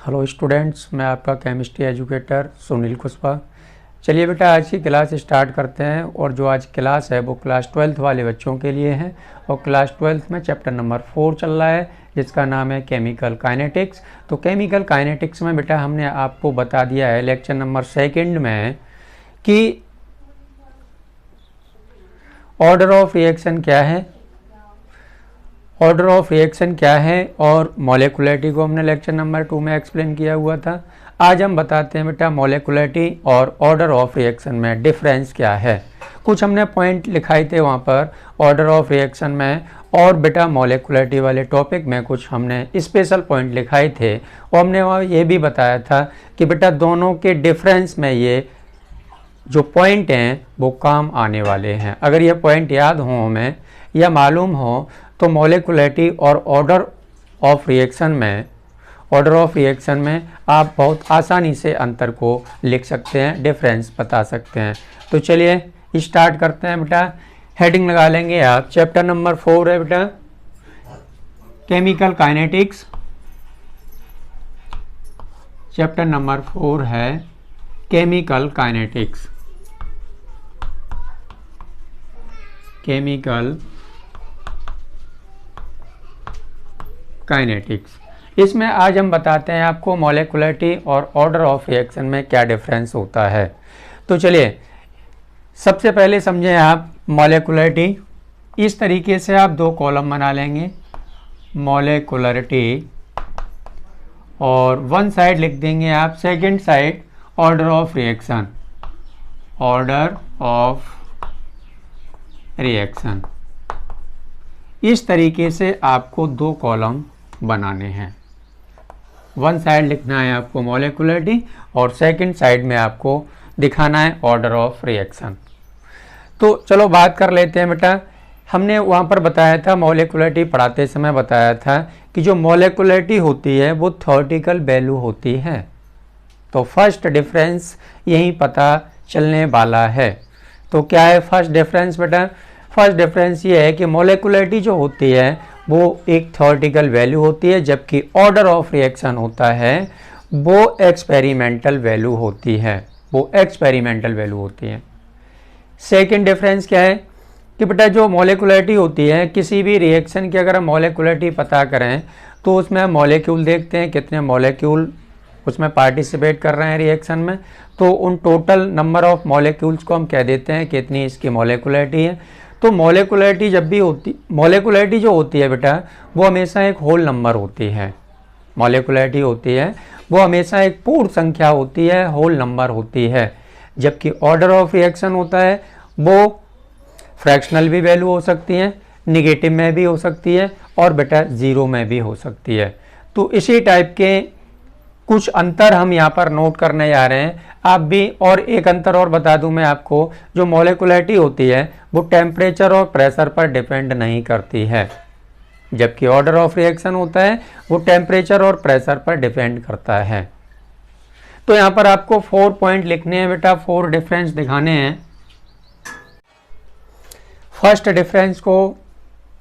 Hello students, मैं आपका chemistry educator Sunil Kushwaha. चलिए बेटा, आज की क्लास स्टार्ट करते हैं। और जो आज क्लास है वो क्लास 12th वाले बच्चों के लिए है और क्लास 12th में चैप्टर नंबर 4 चल रहा है जिसका नाम है केमिकल काइनेटिक्स। तो केमिकल काइनेटिक्स में बेटा हमने आपको बता दिया है लेक्चर नंबर 2 में कि ऑर्डर ऑफ रिएक्शन क्या है, ऑर्डर ऑफ रिएक्शन क्या है और मॉलिक्युलरिटी को हमने लेक्चर नंबर 2 में एक्सप्लेन किया हुआ था। आज हम बताते हैं बेटा मॉलिक्युलरिटी और ऑर्डर ऑफ रिएक्शन में डिफरेंस क्या है। कुछ हमने पॉइंट लिखाए थे वहाँ पर ऑर्डर ऑफ रिएक्शन में, और बेटा मॉलिक्युलरिटी वाले टॉपिक में कुछ हमने स्पेशल पॉइंट लिखाए थे और हमने वहाँ ये भी बताया था कि बेटा दोनों के डिफरेंस में ये जो पॉइंट हैं वो काम आने वाले हैं। अगर ये पॉइंट याद हो हमें या मालूम हो तो मॉलिक्युलरिटी और ऑर्डर ऑफ रिएक्शन में आप बहुत आसानी से अंतर को लिख सकते हैं, डिफरेंस बता सकते हैं। तो चलिए स्टार्ट करते हैं बेटा। हेडिंग लगा लेंगे आप। चैप्टर नंबर 4 है बेटा केमिकल काइनेटिक्स। चैप्टर नंबर 4 है केमिकल काइनेटिक्स। Chemical kinetics. इसमें आज हम बताते हैं आपको मॉलिक्युलरिटी और ऑर्डर ऑफ रिएक्शन में क्या डिफरेंस होता है। तो चलिए सबसे पहले समझें आप मॉलिक्युलरिटी। इस तरीके से आप दो कॉलम बना लेंगे, मॉलिक्युलरिटी, और वन साइड लिख देंगे आप, second side order of reaction, order of reaction. इस तरीके से आपको दो कॉलम बनाने हैं। वन साइड लिखना है आपको मॉलिक्युलरिटी और सेकंड साइड में आपको दिखाना है ऑर्डर ऑफ रिएक्शन। तो चलो बात कर लेते हैं बेटा। हमने वहाँ पर बताया था, मॉलिक्युलरिटी पढ़ाते समय बताया था कि जो मॉलिक्युलरिटी होती है वो थ्योरेटिकल वैल्यू होती है। तो फर्स्ट डिफरेंस यही पता चलने वाला है। तो क्या है फर्स्ट डिफरेंस बेटा? फर्स्ट डिफरेंस ये है कि मॉलिक्युलरिटी जो होती है वो एक थ्योरेटिकल वैल्यू होती है, जबकि ऑर्डर ऑफ रिएक्शन होता है वो एक्सपेरिमेंटल वैल्यू होती है, वो एक्सपेरिमेंटल वैल्यू होती है। सेकंड डिफरेंस क्या है कि बेटा जो मॉलिक्युलरिटी होती है, किसी भी रिएक्शन की अगर हम मॉलिक्युलरिटी पता करें तो उसमें हम मॉलिक्यूल देखते हैं, कितने मॉलिक्यूल उसमें पार्टिसिपेट कर रहे हैं रिएक्शन में। तो उन टोटल नंबर ऑफ मॉलिक्यूल्स को हम कह देते हैं कितनी इसकी मॉलिक्युलरिटी है। तो मॉलिक्युलरिटी जो होती है बेटा वो हमेशा एक होल नंबर होती है। मॉलिक्युलरिटी होती है वो हमेशा एक पूर्ण संख्या होती है, होल नंबर होती है। जबकि ऑर्डर ऑफ रिएक्शन होता है वो फ्रैक्शनल भी वैल्यू हो सकती है, निगेटिव में भी हो सकती है और बेटा जीरो में भी हो सकती है। तो इसी टाइप के कुछ अंतर हम यहाँ पर नोट करने जा रहे हैं। आप भी, और एक अंतर और बता दूं मैं आपको, जो मॉलिक्युलरिटी होती है वो टेम्परेचर और प्रेशर पर डिपेंड नहीं करती है, जबकि ऑर्डर ऑफ रिएक्शन होता है वो टेम्परेचर और प्रेशर पर डिपेंड करता है। तो यहाँ पर आपको 4 पॉइंट लिखने हैं बेटा, 4 डिफरेंस दिखाने हैं। फर्स्ट डिफरेंस को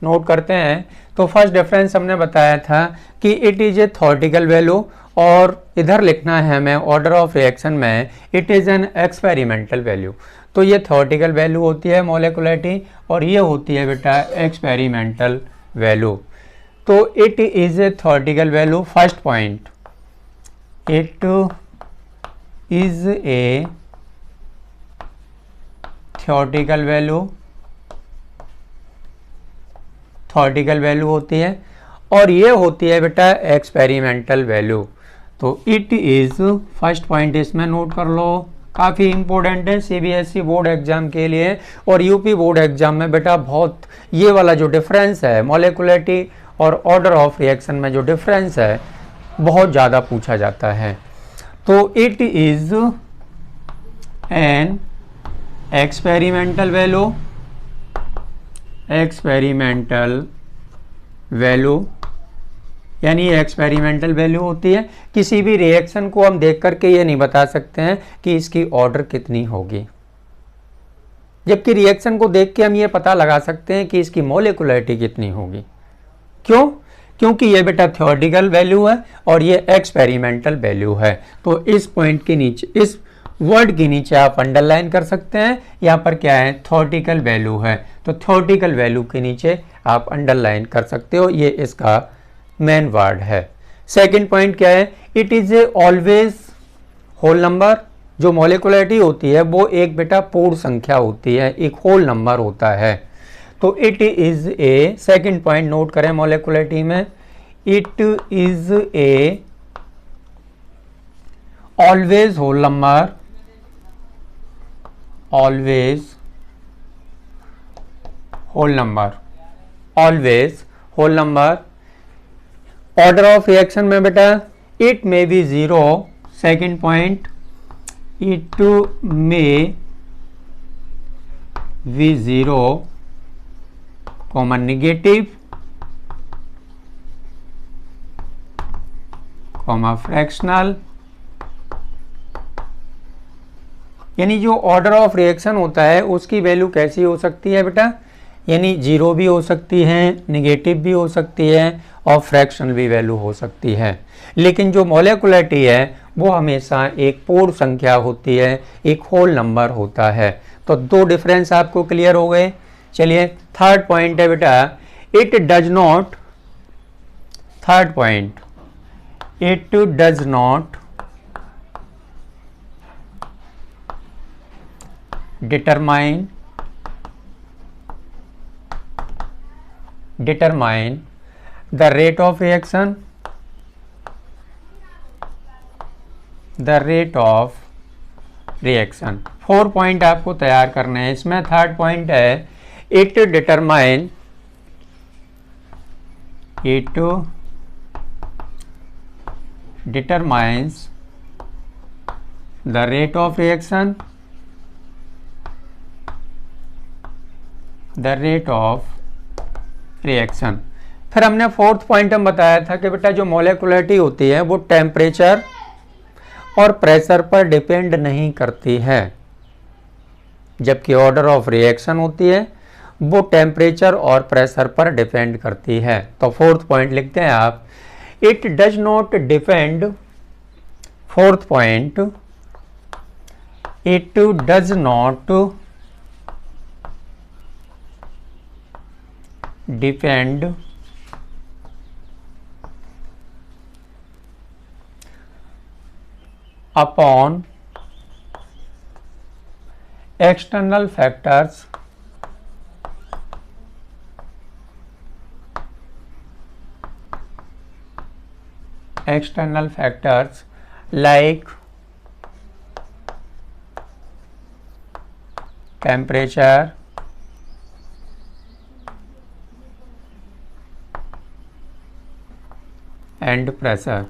नोट करते हैं। तो फर्स्ट डिफरेंस हमने बताया था कि it is A theoretical value, और इधर लिखना है हमें ऑर्डर ऑफ रिएक्शन में it is an experimental value. तो ये थ्योरेटिकल वैल्यू होती है मॉलिक्युलरिटी और ये होती है बेटा एक्सपेरिमेंटल वैल्यू। तो it is a theoretical value. First point, it is a theoretical value, theoretical value होती है, और ये होती है बेटा एक्सपेरिमेंटल वैल्यू। तो इट इज़, फर्स्ट पॉइंट इसमें नोट कर लो, काफ़ी इंपॉर्टेंट है सीबीएसई बोर्ड एग्जाम के लिए और यूपी बोर्ड एग्जाम में बेटा बहुत ये वाला जो डिफरेंस है मॉलिक्युलरिटी और ऑर्डर ऑफ रिएक्शन में जो डिफरेंस है बहुत ज़्यादा पूछा जाता है। तो it is an experimental value, experimental value यानी ये एक्सपेरिमेंटल वैल्यू होती है। किसी भी रिएक्शन को हम देख करके ये नहीं बता सकते हैं कि इसकी ऑर्डर कितनी होगी, जबकि रिएक्शन को देख के हम ये पता लगा सकते हैं कि इसकी मॉलिक्युलरिटी कितनी होगी। क्यों? क्योंकि ये बेटा थ्योरेटिकल वैल्यू है और ये एक्सपेरिमेंटल वैल्यू है। तो इस पॉइंट के नीचे, इस वर्ड के नीचे आप अंडरलाइन कर सकते हैं, यहाँ पर क्या है, थ्योरेटिकल वैल्यू है, तो थ्योरेटिकल वैल्यू के नीचे आप अंडरलाइन कर सकते हो, ये इसका मेन वर्ड है। सेकंड पॉइंट क्या है, it is a always whole number. जो मॉलिक्युलरिटी होती है वो एक बेटा पूर्ण संख्या होती है, एक होल नंबर होता है। तो it is a, second point note करें मॉलिक्युलरिटी में, it is a always whole number, always whole number, always whole number. Order of reaction में बेटा it may be zero, second point it may be zero common negative comma fractional. यानी जो order of reaction होता है उसकी value कैसी हो सकती है बेटा, यानी जीरो भी हो सकती है, निगेटिव भी हो सकती है और फ्रैक्शनल भी वैल्यू हो सकती है। लेकिन जो मॉलिक्युलरिटी है वो हमेशा एक पूर्ण संख्या होती है, एक होल नंबर होता है। तो दो डिफरेंस आपको क्लियर हो गए। चलिए थर्ड पॉइंट है बेटा, it does not, third point, it does not determine the rate of reaction, the rate of reaction। 4 point आपको तैयार करने हैं इसमें। थर्ड पॉइंट है it determine, it determines the rate of reaction, the rate of reaction. फिर हमने fourth point हम बताया था कि बेटा जो मॉलिक्युलरिटी होती है वो टेम्परेचर और प्रेशर पर डिपेंड नहीं करती है, जबकि ऑर्डर ऑफ रिएक्शन होती है वो टेम्परेचर और प्रेशर पर डिपेंड करती है। तो फोर्थ पॉइंट लिखते हैं आप, it does not depend, fourth point, it does not depend upon external factors, external factors like temperature, and pressure.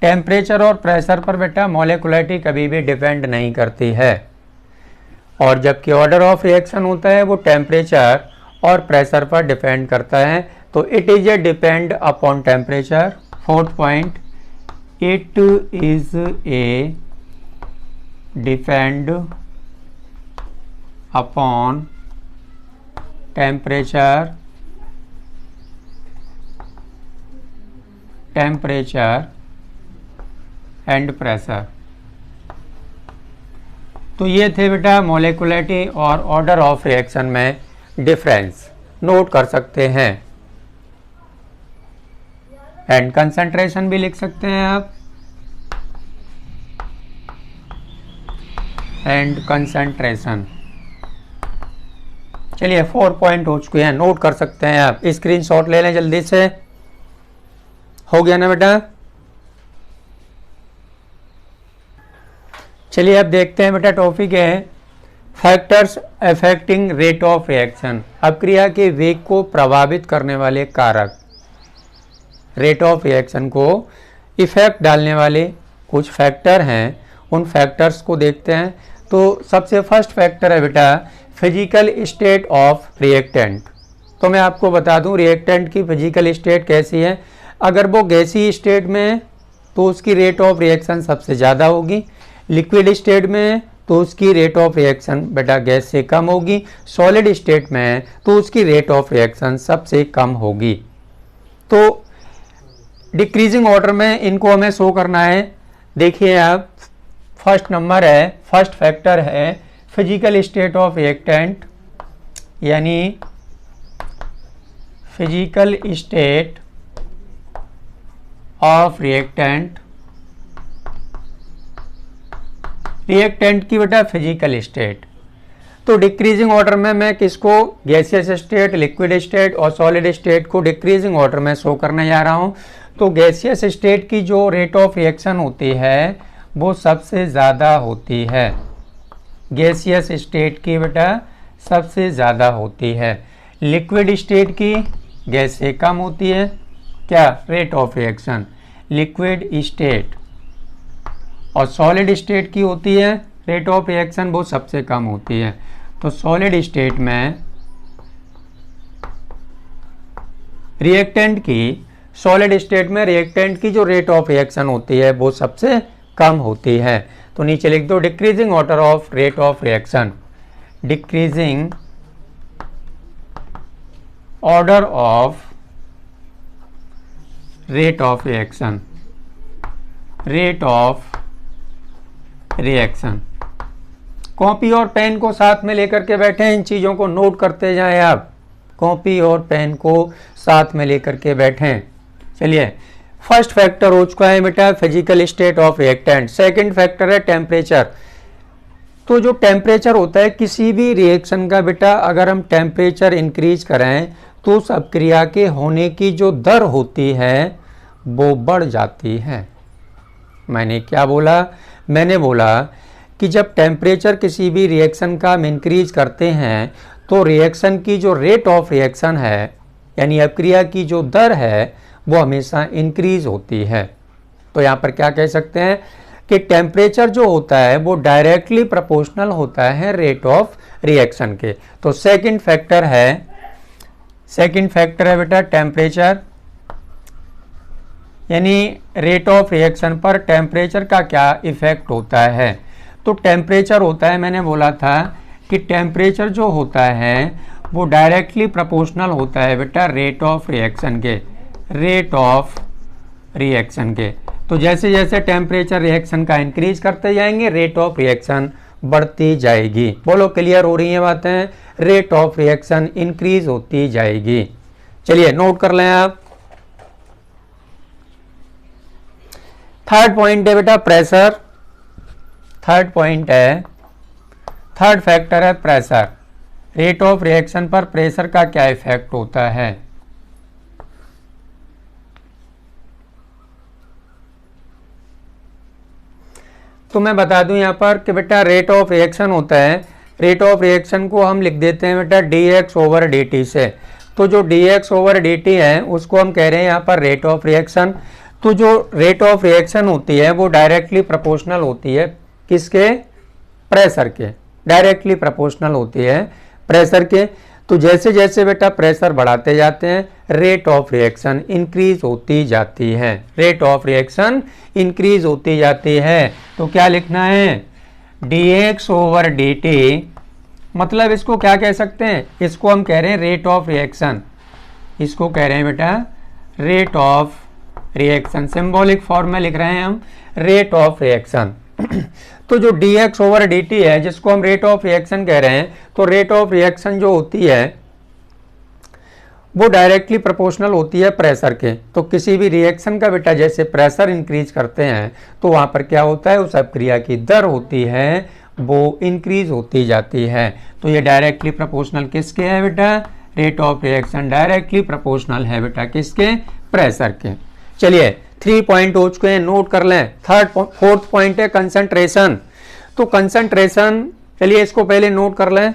Temperature और प्रेशर पर बेटा मॉलिक्युलरिटी कभी भी डिपेंड नहीं करती है, और जबकि ऑर्डर ऑफ रिएक्शन होता है वो टेम्परेचर और प्रेशर पर डिपेंड करता है। तो it is A depend upon temperature. Fourth point, it is A depend upon temperature, temperature and pressure. तो ये थे बेटा मॉलिक्युलरिटी और ऑर्डर ऑफ रिएक्शन में डिफरेंस, नोट कर सकते हैं। एंड कंसंट्रेशन भी लिख सकते हैं आप, एंड कंसंट्रेशन। चलिए 4 पॉइंट हो चुके हैं, नोट कर सकते हैं आप, स्क्रीनशॉट ले लें जल्दी से। हो गया ना बेटा। चलिए अब देखते हैं बेटा, टॉपिक है factors affecting rate of reaction. अब क्रिया के वेग को प्रभावित करने वाले कारक, रेट ऑफ रिएक्शन को इफेक्ट डालने वाले कुछ फैक्टर हैं, उन फैक्टर्स को देखते हैं। तो सबसे फर्स्ट फैक्टर है बेटा फिजिकल स्टेट ऑफ रिएक्टेंट। तो मैं आपको बता दूं रिएक्टेंट की फिजिकल स्टेट कैसी है। अगर वो गैसीय स्टेट में तो उसकी रेट ऑफ रिएक्शन सबसे ज़्यादा होगी, लिक्विड स्टेट में तो उसकी रेट ऑफ रिएक्शन बेटा गैस से कम होगी, सॉलिड स्टेट में है तो उसकी रेट ऑफ रिएक्शन सबसे कम होगी। तो डिक्रीजिंग ऑर्डर में इनको हमें शो करना है। देखिए आप, फर्स्ट नंबर है, फर्स्ट फैक्टर है फिजिकल स्टेट ऑफ रिएक्टेंट, यानी physical state of reactant, reactant की बेटा फिजिकल स्टेट। तो डिक्रीजिंग ऑर्डर में मैं किसको, गैसियस स्टेट, लिक्विड स्टेट और सॉलिड स्टेट को डिक्रीजिंग ऑर्डर में शो करने जा रहा हूं। तो गैसियस स्टेट की जो रेट ऑफ रिएक्शन होती है वो सबसे ज़्यादा होती है, गैसियस स्टेट की बेटा सबसे ज़्यादा होती है। लिक्विड स्टेट की गैस से कम होती है, क्या, rate of reaction, liquid state. और सॉलिड स्टेट की होती है रेट ऑफ रिएक्शन वो सबसे कम होती है। तो सॉलिड स्टेट में रिएक्टेंट की, सॉलिड स्टेट में रिएक्टेंट की जो रेट ऑफ रिएक्शन होती है वो सबसे कम होती है। तो नीचे लिख दो decreasing order of rate of reaction, decreasing order of rate of reaction, rate of reaction. Copy और पेन को साथ में लेकर के बैठे, इन चीज़ों को नोट करते जाएं आप, कॉपी और पेन को साथ में लेकर के बैठें। चलिए, फर्स्ट फैक्टर हो चुका है बेटा physical state of reactant. Second factor है टेम्परेचर। तो जो टेम्परेचर होता है किसी भी रिएक्शन का बेटा, अगर हम टेम्परेचर इंक्रीज करें तो उस अपक्रिया के होने की जो दर होती है वो बढ़ जाती है। मैंने क्या बोला, मैंने बोला कि जब टेम्परेचर किसी भी रिएक्शन का हम इंक्रीज करते हैं तो रिएक्शन की जो रेट ऑफ रिएक्शन है, यानी अपक्रिया की जो दर है वो हमेशा इंक्रीज होती है। तो यहाँ पर क्या कह सकते हैं कि टेम्परेचर जो होता है वो डायरेक्टली प्रोपोर्शनल होता है रेट ऑफ रिएक्शन के। तो सेकंड फैक्टर है बेटा टेम्परेचर, यानी रेट ऑफ रिएक्शन पर टेम्परेचर का क्या इफेक्ट होता है। तो टेम्परेचर होता है, मैंने बोला था कि टेम्परेचर जो होता है वो डायरेक्टली प्रोपोर्शनल होता है बेटा रेट ऑफ रिएक्शन के, रेट ऑफ रिएक्शन के। तो जैसे जैसे टेम्परेचर रिएक्शन का इंक्रीज करते जाएंगे रेट ऑफ रिएक्शन बढ़ती जाएगी। बोलो, क्लियर हो रही हैं बातें, रेट ऑफ रिएक्शन इंक्रीज होती जाएगी। चलिए नोट कर लें आप। थर्ड पॉइंट है बेटा प्रेशर, थर्ड पॉइंट है, थर्ड फैक्टर है प्रेशर। रेट ऑफ रिएक्शन पर प्रेशर का क्या इफेक्ट होता है। तो मैं बता दूं यहां पर कि बेटा रेट ऑफ रिएक्शन होता है, रेट ऑफ रिएक्शन को हम लिख देते हैं बेटा dx/dt से। तो जो dx/dt है उसको हम कह रहे हैं यहाँ पर रेट ऑफ रिएक्शन। तो जो रेट ऑफ रिएक्शन होती है वो डायरेक्टली प्रोपोर्शनल होती है किसके, प्रेशर के, डायरेक्टली प्रोपोर्शनल होती है प्रेशर के। तो जैसे जैसे बेटा प्रेशर बढ़ाते जाते हैं रेट ऑफ रिएक्शन इंक्रीज होती जाती है, रेट ऑफ रिएक्शन इंक्रीज होती जाती है। तो क्या लिखना है, dx/dt, मतलब इसको क्या कह सकते हैं, इसको हम कह रहे हैं रेट ऑफ रिएक्शन, इसको कह रहे हैं बेटा rate of reaction. Symbolic form में लिख रहे हैं हम रेट ऑफ रिएक्शन। तो जो dx/dt है जिसको हम रेट ऑफ रिएक्शन कह रहे हैं, तो रेट ऑफ रिएक्शन जो होती है वो डायरेक्टली प्रोपोर्शनल होती है प्रेशर के। तो किसी भी रिएक्शन का बेटा जैसे प्रेशर इंक्रीज करते हैं तो वहां पर क्या होता है, उस अपक्रिया की दर होती है वो इंक्रीज होती जाती है। तो ये डायरेक्टली प्रोपोर्शनल किसके है बेटा, rate of reaction directly proportional है बेटा किसके, प्रेशर के। चलिए 3 पॉइंट हो चुके हैं, नोट कर लें। फोर्थ पॉइंट है कंसंट्रेशन। तो कंसंट्रेशन, चलिए इसको पहले नोट कर लें।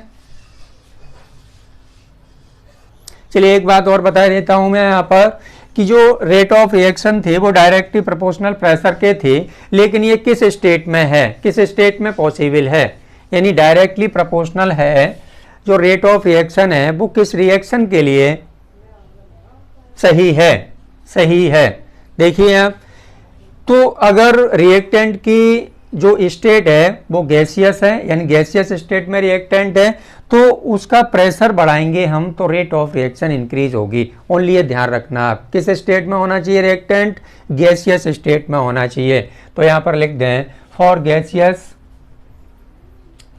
चलिए एक बात और बता देता हूं मैं यहाँ पर कि जो रेट ऑफ रिएक्शन थे वो डायरेक्टली प्रोपोर्शनल प्रेशर के थे, लेकिन ये किस स्टेट में है, किस स्टेट में पॉसिबल है, यानी डायरेक्टली प्रोपोर्शनल है जो रेट ऑफ रिएक्शन है वो किस रिएक्शन के लिए सही है, सही है। देखिए आप, तो अगर रिएक्टेंट की जो स्टेट है वो गैसियस है, यानी गैसियस स्टेट में रिएक्टेंट है, तो उसका प्रेशर बढ़ाएंगे हम तो रेट ऑफ रिएक्शन इंक्रीज होगी। ओनली ये ध्यान रखना, आप किस स्टेट में होना चाहिए रिएक्टेंट, गैसियस स्टेट में होना चाहिए। तो यहां पर लिख दें फॉर गैसियस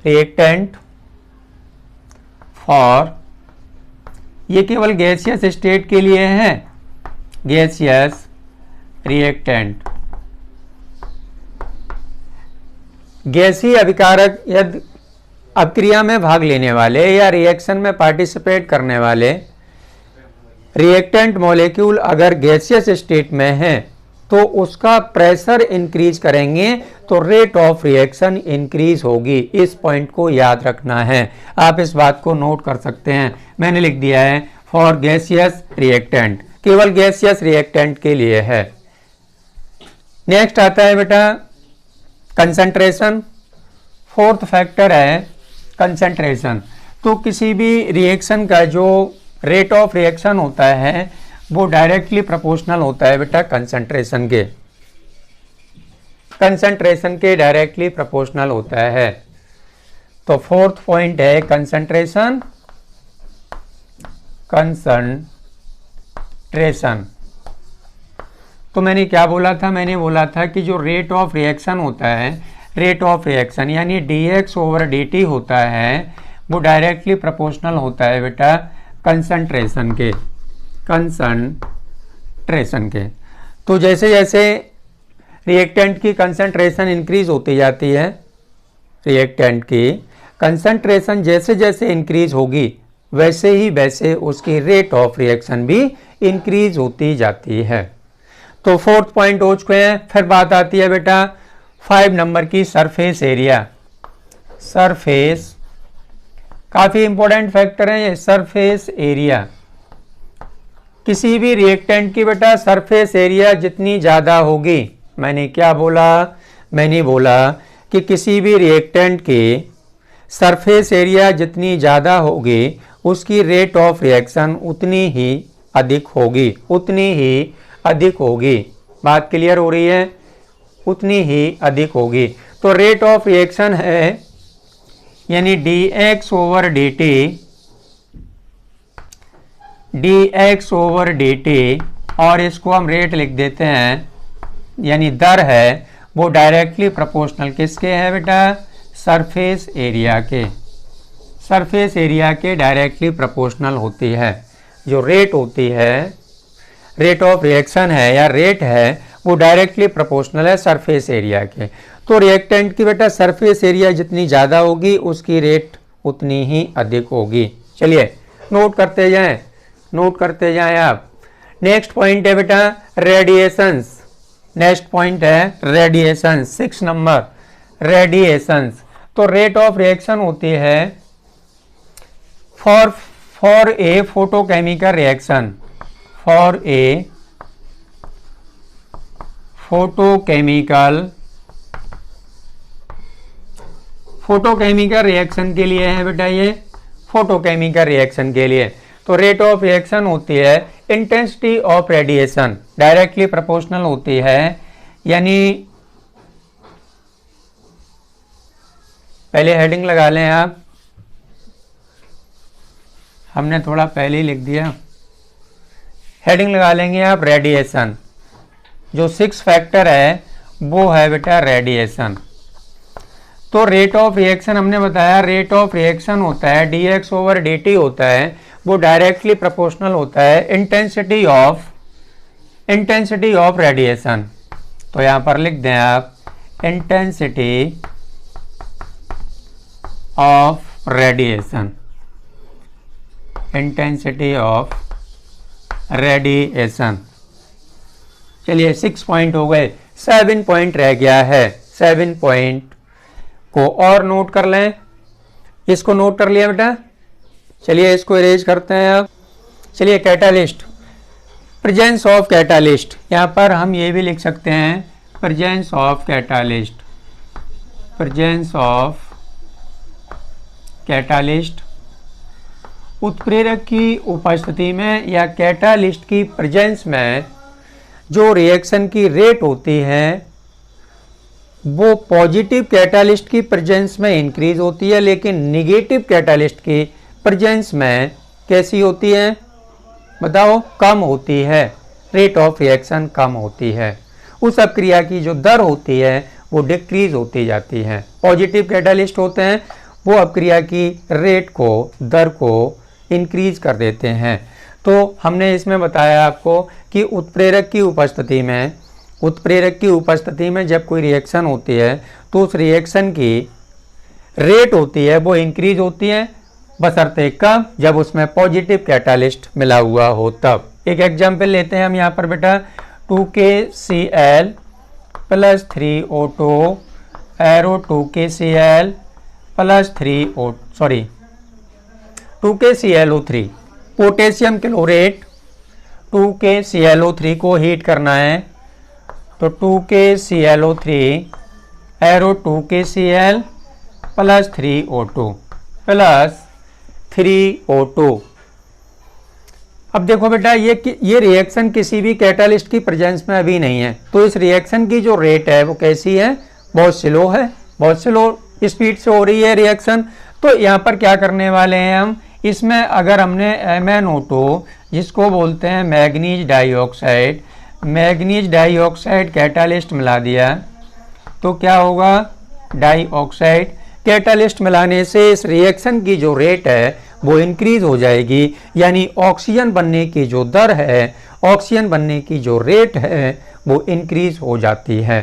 रिएक्टेंट, फॉर, ये केवल गैसियस स्टेट के लिए है, गैसियस रिएक्टेंट, गैसीय अभिकारक यदि अपक्रिया में भाग लेने वाले या रिएक्शन में पार्टिसिपेट करने वाले रिएक्टेंट मॉलिक्यूल अगर गैसियस स्टेट में है तो उसका प्रेशर इंक्रीज करेंगे तो रेट ऑफ रिएक्शन इंक्रीज होगी। इस पॉइंट को याद रखना है, आप इस बात को नोट कर सकते हैं। मैंने लिख दिया है फॉर गैसियस रिएक्टेंट, केवल गैसियस रिएक्टेंट के लिए है। नेक्स्ट आता है बेटा कंसंट्रेशन, फोर्थ फैक्टर है कंसंट्रेशन। तो किसी भी रिएक्शन का जो रेट ऑफ रिएक्शन होता है वो डायरेक्टली प्रोपोर्शनल होता है बेटा कंसंट्रेशन के, कंसंट्रेशन के डायरेक्टली प्रोपोर्शनल होता है। तो फोर्थ पॉइंट है कंसंट्रेशन, कंसंट्रेशन। तो मैंने क्या बोला था, मैंने बोला था कि जो रेट ऑफ रिएक्शन होता है, रेट ऑफ रिएक्शन यानी dx/dt होता है, वो डायरेक्टली प्रोपोर्शनल होता है बेटा कंसंट्रेशन के, कंसंट्रेशन के। तो जैसे जैसे रिएक्टेंट की कंसंट्रेशन इंक्रीज होती जाती है, रिएक्टेंट की कंसंट्रेशन जैसे जैसे इंक्रीज होगी वैसे ही वैसे उसकी रेट ऑफ रिएक्शन भी इंक्रीज होती जाती है। तो फोर्थ पॉइंट हो चुके हैं। फिर बात आती है बेटा 5 नंबर की सरफेस एरिया। सरफेस काफी इंपॉर्टेंट फैक्टर है ये, सरफेस एरिया। किसी भी रिएक्टेंट की बेटा सरफेस एरिया जितनी ज्यादा होगी, मैंने क्या बोला, मैंने बोला कि किसी भी रिएक्टेंट की सरफेस एरिया जितनी ज्यादा होगी उसकी रेट ऑफ रिएक्शन उतनी ही अधिक होगी, उतनी ही अधिक होगी। बात क्लियर हो रही है, उतनी ही अधिक होगी। तो रेट ऑफ रिएक्शन है यानी dx/dt, dx/dt, और इसको हम रेट लिख देते हैं यानी दर है, वो डायरेक्टली प्रोपोर्शनल किसके है बेटा, सरफेस एरिया के, सरफेस एरिया के डायरेक्टली प्रोपोर्शनल होती है। जो रेट होती है, रेट ऑफ रिएक्शन है या रेट है, वो डायरेक्टली प्रोपोर्शनल है सरफेस एरिया के। तो रिएक्टेंट की बेटा सरफेस एरिया जितनी ज़्यादा होगी उसकी रेट उतनी ही अधिक होगी। चलिए नोट करते जाएं, नोट करते जाएं आप। नेक्स्ट पॉइंट है बेटा रेडिएशंस। नेक्स्ट पॉइंट है रेडिएशन, 6 नंबर, रेडिएशंस। तो रेट ऑफ रिएक्शन होती है for a photochemical reaction, for a photochemical reaction के लिए है बेटा, ये फोटोकेमिकल रिएक्शन के लिए। तो रेट ऑफ रिएक्शन होती है intensity of radiation, directly proportional होती है, यानी पहले हेडिंग लगा लें आप, हमने थोड़ा पहले ही लिख दिया, हेडिंग लगा लेंगे आप रेडिएशन। जो 6 फैक्टर है वो है बेटा रेडिएशन। तो रेट ऑफ रिएक्शन हमने बताया, रेट ऑफ रिएक्शन होता है dx/dt होता है, वो डायरेक्टली प्रोपोर्शनल होता है इंटेंसिटी ऑफ रेडिएशन। तो यहां पर लिख दें आप intensity of radiation, intensity of radiation. चलिए 6 पॉइंट हो गए, 7 पॉइंट रह गया है। 7 पॉइंट को और नोट कर लें, इसको नोट कर लिया बेटा। चलिए इसको इरेज करते हैं अब। चलिए कैटालिस्ट, प्रेजेंस ऑफ कैटालिस्ट, यहाँ पर हम ये भी लिख सकते हैं presence of catalyst, presence of catalyst. उत्प्रेरक की उपस्थिति में या कैटालिस्ट की प्रेजेंस में जो रिएक्शन की रेट होती है वो पॉजिटिव कैटालिस्ट की प्रेजेंस में इंक्रीज होती है, लेकिन निगेटिव कैटालिस्ट की प्रेजेंस में कैसी होती है बताओ, कम होती है। रेट ऑफ रिएक्शन कम होती है, उस अपक्रिया की जो दर होती है वो डिक्रीज होती जाती है। पॉजिटिव कैटालिस्ट होते हैं वो अपक्रिया की रेट को, दर को इंक्रीज कर देते हैं। तो हमने इसमें बताया आपको कि उत्प्रेरक की उपस्थिति में जब कोई रिएक्शन होती है तो उस रिएक्शन की रेट होती है वो इंक्रीज होती है, बशर्ते कब, जब उसमें पॉजिटिव कैटालिस्ट मिला हुआ हो तब। एक एग्जाम्पल लेते हैं हम यहाँ पर बेटा, 2KCl plus 3O2 arrow 2KCl plus 2KClO3 potassium chlorate 2KClO3 को हीट करना है, तो 2KClO3 arrow 2KCl plus 3O2 plus 3O2। अब देखो बेटा ये रिएक्शन किसी भी कैटालिस्ट की प्रेजेंस में अभी नहीं है, तो इस रिएक्शन की जो रेट है वो कैसी है, बहुत स्लो है, बहुत स्लो स्पीड से हो रही है रिएक्शन। तो यहाँ पर क्या करने वाले हैं हम, इसमें अगर हमने MnO2 जिसको बोलते हैं मैग्नीज डाइऑक्साइड कैटालिस्ट मिला दिया, तो क्या होगा, डाइऑक्साइड कैटालिस्ट मिलाने से इस रिएक्शन की जो रेट है वो इंक्रीज हो जाएगी, यानी ऑक्सीजन बनने की जो दर है, ऑक्सीजन बनने की जो रेट है वो इंक्रीज हो जाती है।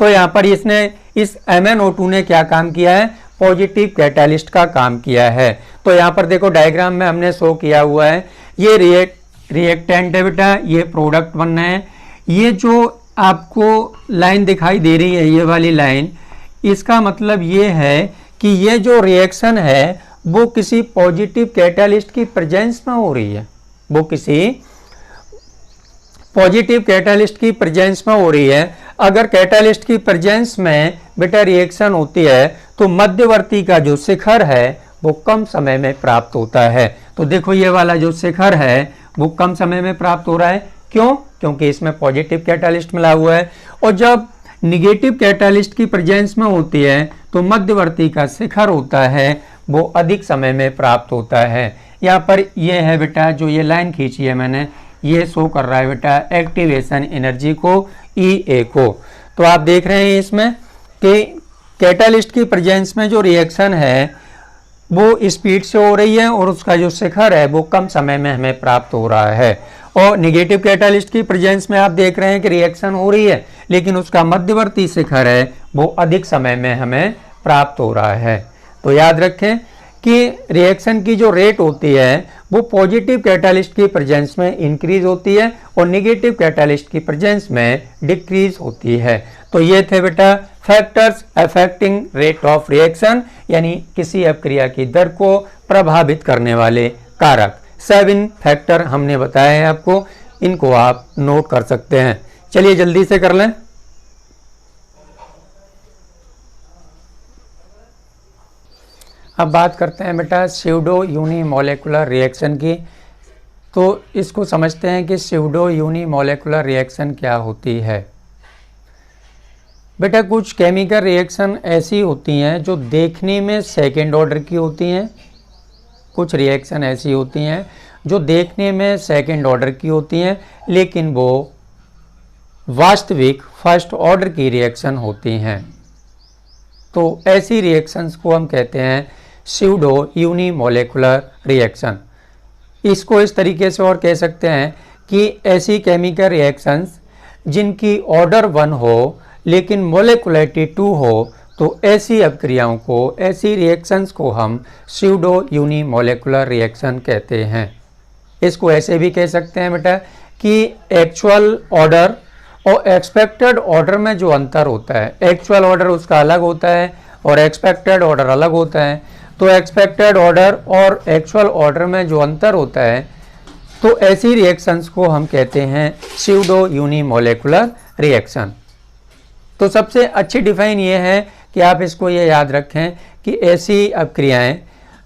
तो यहाँ पर इसने इस MnO2 ने क्या काम किया है, पॉजिटिव कैटालिस्ट का काम किया है। तो यहाँ पर देखो डायग्राम में हमने शो किया हुआ है, ये रिएक्टेंट है बेटा, ये प्रोडक्ट बनना है। ये जो आपको लाइन दिखाई दे रही है, ये वाली लाइन, इसका मतलब ये है कि ये जो रिएक्शन है वो किसी पॉजिटिव कैटालिस्ट की प्रेजेंस में हो रही है, वो किसी पॉजिटिव कैटालिस्ट की प्रेजेंस में हो रही है। अगर कैटालिस्ट की प्रेजेंस में बेटा रिएक्शन होती है तो मध्यवर्ती का जो शिखर है वो कम समय में प्राप्त होता है। तो देखो ये वाला जो शिखर है वो कम समय में प्राप्त हो रहा है, क्यों, क्योंकि इसमें पॉजिटिव कैटालिस्ट मिला हुआ है। और जब निगेटिव कैटालिस्ट की प्रेजेंस में होती है तो मध्यवर्ती का शिखर होता है वो अधिक समय में प्राप्त होता है। यहाँ पर ये है बेटा, जो ये लाइन खींची है मैंने, ये शो कर रहा है बेटा एक्टिवेशन एनर्जी को, EA को। तो आप देख रहे हैं इसमें कि कैटालिस्ट की प्रेजेंस में जो रिएक्शन है वो स्पीड से हो रही है और उसका जो शिखर है वो कम समय में हमें प्राप्त हो रहा है। और निगेटिव कैटालिस्ट की प्रेजेंस में आप देख रहे हैं कि रिएक्शन हो रही है लेकिन उसका मध्यवर्ती शिखर है वो अधिक समय में हमें प्राप्त हो रहा है। तो याद रखें कि रिएक्शन की जो रेट होती है वो पॉजिटिव कैटालिस्ट की प्रेजेंस में इंक्रीज होती है और निगेटिव कैटालिस्ट की प्रेजेंस में डिक्रीज होती है। तो ये थे बेटा factors affecting rate of reaction, यानी किसी अपक्रिया की दर को प्रभावित करने वाले कारक। 7 फैक्टर हमने बताए हैं आपको, इनको आप नोट कर सकते हैं। चलिए जल्दी से कर लें। अब बात करते हैं बेटा स्यूडो यूनिमोलेकुलर रिएक्शन की। तो इसको समझते हैं कि स्यूडो यूनिमोलेकुलर रिएक्शन क्या होती है। बेटा कुछ केमिकल रिएक्शन ऐसी होती हैं जो देखने में सेकेंड ऑर्डर की होती हैं, कुछ रिएक्शन ऐसी होती हैं जो देखने में सेकेंड ऑर्डर की होती हैं लेकिन वो वास्तविक फर्स्ट ऑर्डर की रिएक्शन होती हैं। तो ऐसी रिएक्शंस को हम कहते हैं स्यूडो यूनिमोलेकुलर रिएक्शन। इसको इस तरीके से और कह सकते हैं कि ऐसी केमिकल रिएक्शंस जिनकी ऑर्डर 1 हो लेकिन मोलेकुलरिटी 2 हो, तो ऐसी अपक्रियाओं को, ऐसी रिएक्शंस को हम स्यूडो यूनिमोलेकुलर रिएक्शन कहते हैं। इसको ऐसे भी कह सकते हैं बेटा कि एक्चुअल ऑर्डर और एक्सपेक्टेड ऑर्डर में जो अंतर होता है, एक्चुअल ऑर्डर उसका अलग होता है और एक्सपेक्टेड ऑर्डर अलग होता है। तो एक्सपेक्टेड ऑर्डर और एक्चुअल ऑर्डर में जो अंतर होता है, तो ऐसी रिएक्शंस को हम कहते हैं स्यूडो यूनिमोलेकुलर रिएक्शन। तो सबसे अच्छी डिफाइन ये है कि आप इसको ये याद रखें कि ऐसी अपक्रियाएं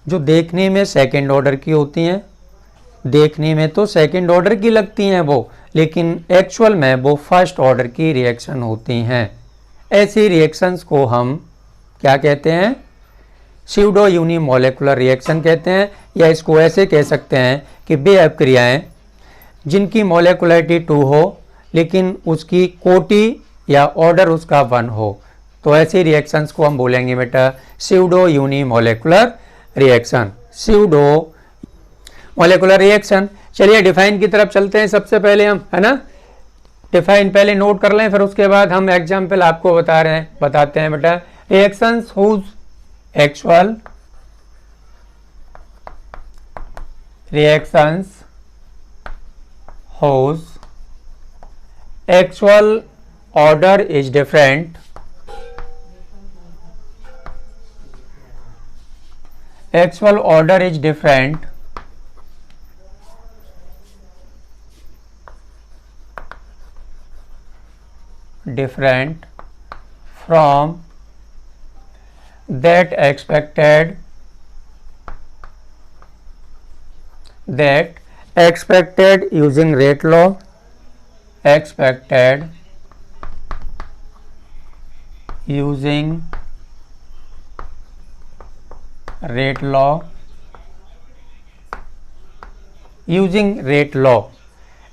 जो देखने में सेकेंड ऑर्डर की होती हैं, देखने में तो सेकेंड ऑर्डर की लगती हैं वो, लेकिन एक्चुअल में वो फर्स्ट ऑर्डर की रिएक्शन होती हैं। ऐसी रिएक्शंस को हम क्या कहते हैं, स्यूडो यूनिमोलेकुलर रिएक्शन कहते हैं, या इसको ऐसे कह सकते हैं कि बेअपक्रियाएं जिनकी मोलेकुलरिटी 2 हो लेकिन उसकी कोटि या ऑर्डर उसका 1 हो, तो ऐसी रिएक्शंस को हम बोलेंगे बेटा pseudo unimolecular reaction, pseudo molecular reaction. चलिए डिफाइन की तरफ चलते हैं सबसे पहले हम, है ना। डिफाइन पहले नोट कर लें, फिर उसके बाद हम एग्जाम्पल आपको बताते हैं बेटा। Reactions whose actual reactions whose actual order is different from that expected using rate law, using rate law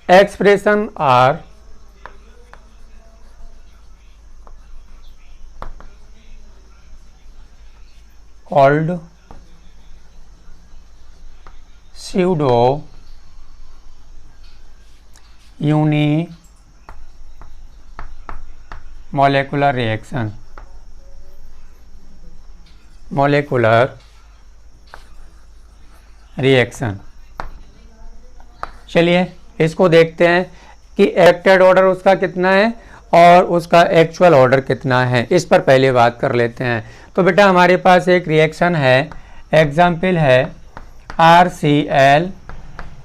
expression are called pseudo unimolecular reaction, चलिए इसको देखते हैं कि एक्सपेक्टेड ऑर्डर उसका कितना है और उसका एक्चुअल ऑर्डर कितना है, इस पर पहले बात कर लेते हैं। तो बेटा हमारे पास एक रिएक्शन है, एग्जाम्पल है RCl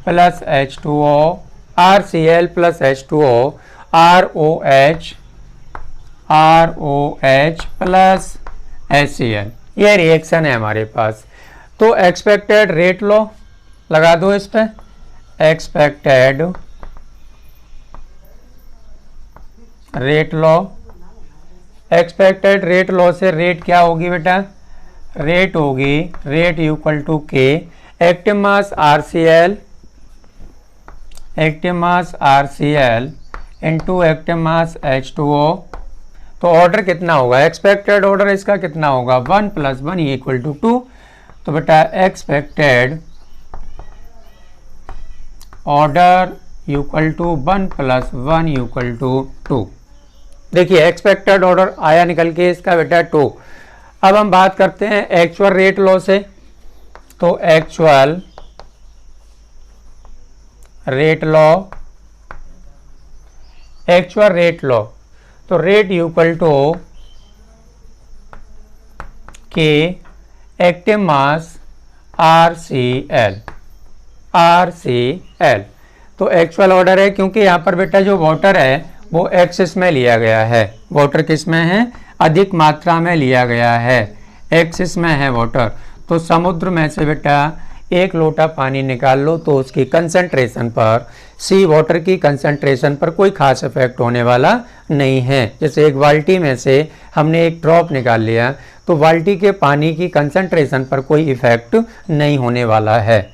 plus H2O, RCl plus H2O, ROH plus HCl, ये रिएक्शन है हमारे पास। तो एक्सपेक्टेड रेट लॉ लगा दो इस पे, एक्सपेक्टेड रेट लॉ से रेट क्या होगी बेटा, रेट होगी rate equal to K active mass RCl into active mass H2O। तो ऑर्डर कितना होगा, एक्सपेक्टेड ऑर्डर इसका कितना होगा, 1 + 1 इक्वल टू 2। तो बेटा expected order equal to 1 + 1 equal to 2। देखिए एक्सपेक्टेड ऑर्डर आया निकल के इसका बेटा 2। अब हम बात करते हैं एक्चुअल रेट लॉ से। तो एक्चुअल रेट लॉ, तो rate equal to K active mass RCl। तो एक्चुअल ऑर्डर है, क्योंकि यहाँ पर बेटा जो वाटर है वो एक्सिस में लिया गया है, वाटर किस में है, अधिक मात्रा में लिया गया है, एक्सिस में है वाटर। तो समुद्र में से बेटा 1 लोटा पानी निकाल लो तो उसकी कंसंट्रेशन पर, सी वाटर की कंसंट्रेशन पर कोई खास इफेक्ट होने वाला नहीं है। जैसे एक बाल्टी में से हमने एक ड्रॉप निकाल लिया तो बाल्टी के पानी की कंसंट्रेशन पर कोई इफेक्ट नहीं होने वाला है।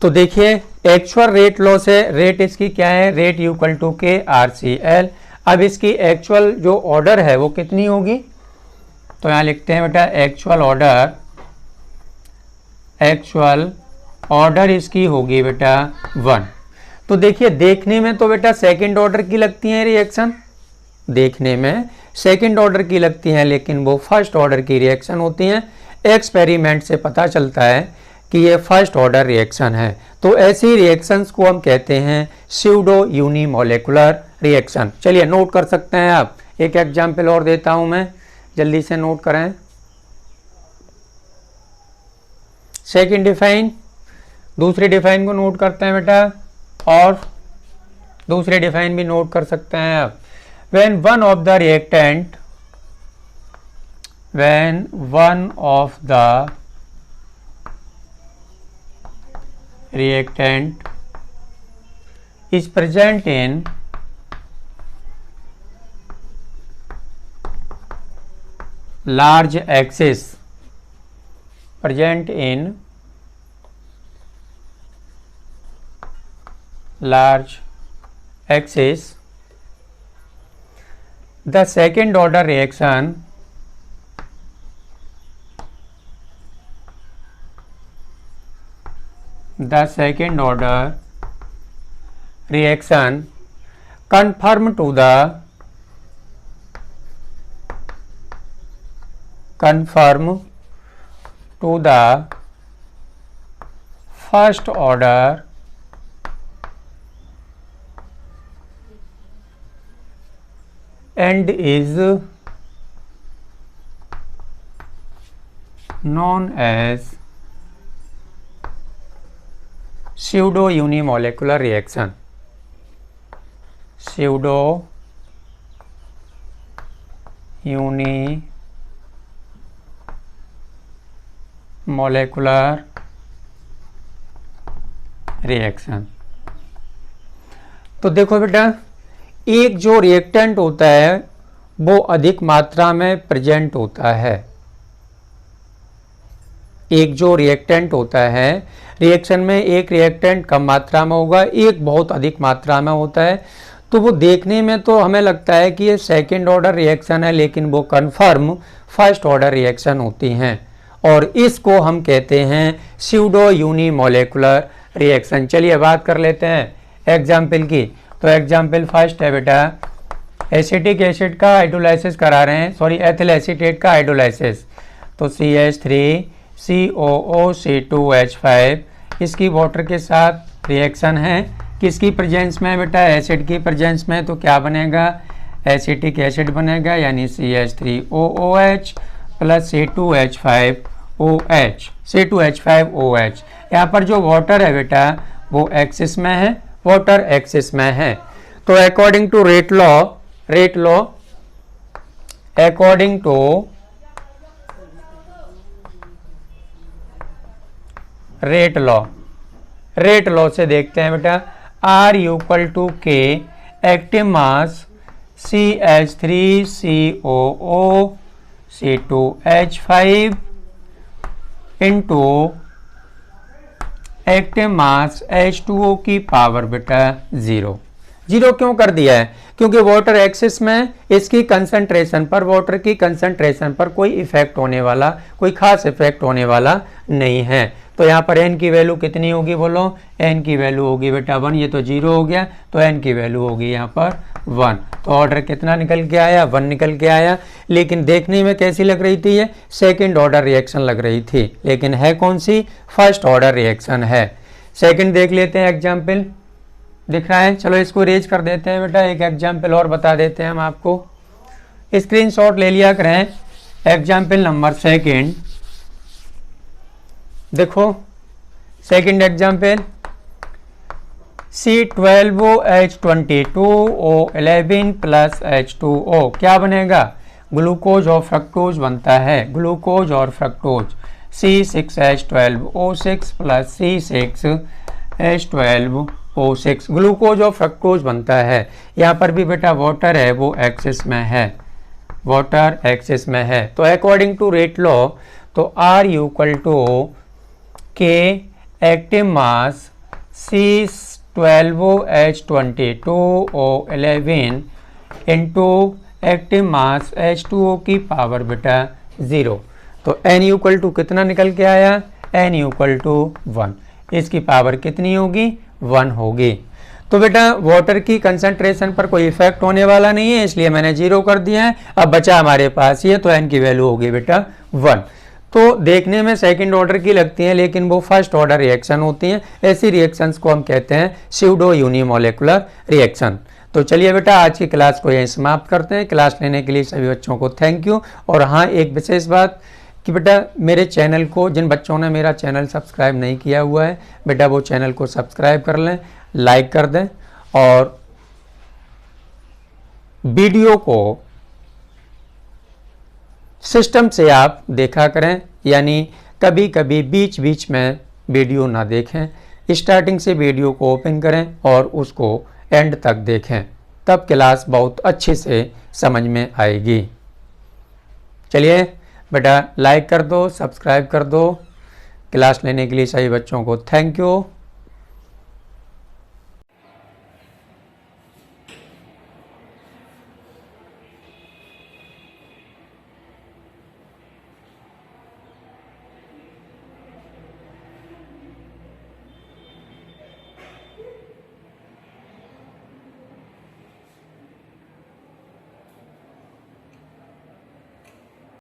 तो देखिए एक्चुअल रेट लॉ से रेट इसकी क्या है, rate equal to K RCl। अब इसकी एक्चुअल जो ऑर्डर है वो कितनी होगी, तो यहाँ लिखते हैं बेटा एक्चुअल ऑर्डर इसकी होगी बेटा 1। तो देखिए देखने में तो बेटा सेकंड ऑर्डर की लगती है रिएक्शन, देखने में सेकंड ऑर्डर की लगती हैं, लेकिन वो फर्स्ट ऑर्डर की रिएक्शन होती हैं। एक्सपेरिमेंट से पता चलता है कि ये फर्स्ट ऑर्डर रिएक्शन है। तो ऐसी रिएक्शंस को हम कहते हैं स्यूडो यूनिमोलेकुलर रिएक्शन। चलिए नोट कर सकते हैं आप, एक एग्जाम्पल और देता हूं मैं, जल्दी से नोट करें। सेकंड डिफाइन, दूसरी डिफाइन को नोट करते हैं बेटा, और दूसरी डिफाइन भी नोट कर सकते हैं आप। when one of the reactant is present in large axis present in large axis, the second order reaction conform to the first order and is known as pseudo unimolecular reaction. Pseudo unimolecular reaction. तो देखो बेटा, एक जो reactant होता है वो अधिक मात्रा में प्रेजेंट होता है। एक जो रिएक्टेंट होता है, रिएक्शन में एक रिएक्टेंट कम मात्रा में होगा, एक बहुत अधिक मात्रा में होता है। तो वो देखने में तो हमें लगता है कि ये सेकेंड ऑर्डर रिएक्शन है, लेकिन वो कन्फर्म फर्स्ट ऑर्डर रिएक्शन होती हैं और इसको हम कहते हैं स्यूडो यूनिमोलेकुलर रिएक्शन। चलिए बात कर लेते हैं एग्जाम्पल की। तो एग्जाम्पल फर्स्ट है बेटा, एसिटिक एसिड का हाइड्रोलाइसिस करा रहे हैं, सॉरी एथिल एसीटेट का हाइड्रोलाइसिस। तो CH3COOC2H5 इसकी वाटर के साथ रिएक्शन है, किसकी प्रेजेंस में बेटा, एसिड की प्रेजेंस में। तो क्या बनेगा, एसिटिक एसिड बनेगा, यानी CH3OOH प्लस C2H5OH। यहाँ पर जो वाटर है बेटा वो एक्सिस में है, वाटर एक्सिस में है। तो अकॉर्डिंग टू रेट लॉ से देखते हैं बेटा, R equal to K active mass CH3COOC2H5 into active mass H2O की पावर बेटा 0 क्यों कर दिया है, क्योंकि वाटर एक्सिस में इसकी कंसंट्रेशन पर, वाटर की कंसंट्रेशन पर कोई इफेक्ट होने वाला, कोई खास इफेक्ट होने वाला नहीं है। तो यहाँ पर n की वैल्यू कितनी होगी, बोलो, n की वैल्यू होगी बेटा 1, ये तो 0 हो गया, तो n की वैल्यू होगी यहाँ पर 1। तो ऑर्डर कितना निकल के आया, 1 निकल के आया। लेकिन देखने में कैसी लग रही थी, ये सेकेंड ऑर्डर रिएक्शन लग रही थी, लेकिन है कौन सी, फर्स्ट ऑर्डर रिएक्शन है। सेकेंड देख लेते हैं, एग्जाम्पल दिख रहा है, चलो इसको रेज कर देते हैं बेटा। एक एग्जाम्पल और बता देते हैं हम आपको, स्क्रीनशॉट ले लिया करें। एग्जाम्पल नंबर सेकेंड, देखो second example, C12OH22O11 plus H2O क्या बनेगा, ग्लूकोज और फ्रक्टोज बनता है, ग्लूकोज और fructose. C6H12O6 plus C6H12O6 glucose और फ्रक्टोज बनता है। यहाँ पर भी बेटा वाटर है वो एक्सिस में है, वाटर एक्सिस में है। तो अकॉर्डिंग टू रेट लॉ, तो R equal to K active mass C12OH22O11 into active mass H2O की पावर बेटा 0। तो n इक्वल टू कितना निकल के आया, n इक्वल टू 1, इसकी पावर कितनी होगी, 1 होगी। तो बेटा वाटर की कंसंट्रेशन पर कोई इफेक्ट होने वाला नहीं है, इसलिए मैंने 0 कर दिया है। अब बचा हमारे पास ये, तो n की वैल्यू होगी बेटा 1। तो देखने में सेकंड ऑर्डर की लगती हैं, लेकिन वो फर्स्ट ऑर्डर रिएक्शन होती हैं। ऐसी रिएक्शंस को हम कहते हैं स्यूडो यूनिमोलेकुलर रिएक्शन। तो चलिए बेटा आज की क्लास को यहीं समाप्त करते हैं। क्लास लेने के लिए सभी बच्चों को थैंक यू। और हाँ, एक विशेष बात कि बेटा मेरे चैनल को, जिन बच्चों ने मेरा चैनल सब्सक्राइब नहीं किया हुआ है बेटा, वो चैनल को सब्सक्राइब कर लें, लाइक कर दें और वीडियो को सिस्टम से आप देखा करें, यानी कभी कभी बीच बीच में वीडियो ना देखें, स्टार्टिंग से वीडियो को ओपन करें और उसको एंड तक देखें, तब क्लास बहुत अच्छे से समझ में आएगी। चलिए बेटा, लाइक कर दो, सब्सक्राइब कर दो। क्लास लेने के लिए सभी बच्चों को थैंक यू।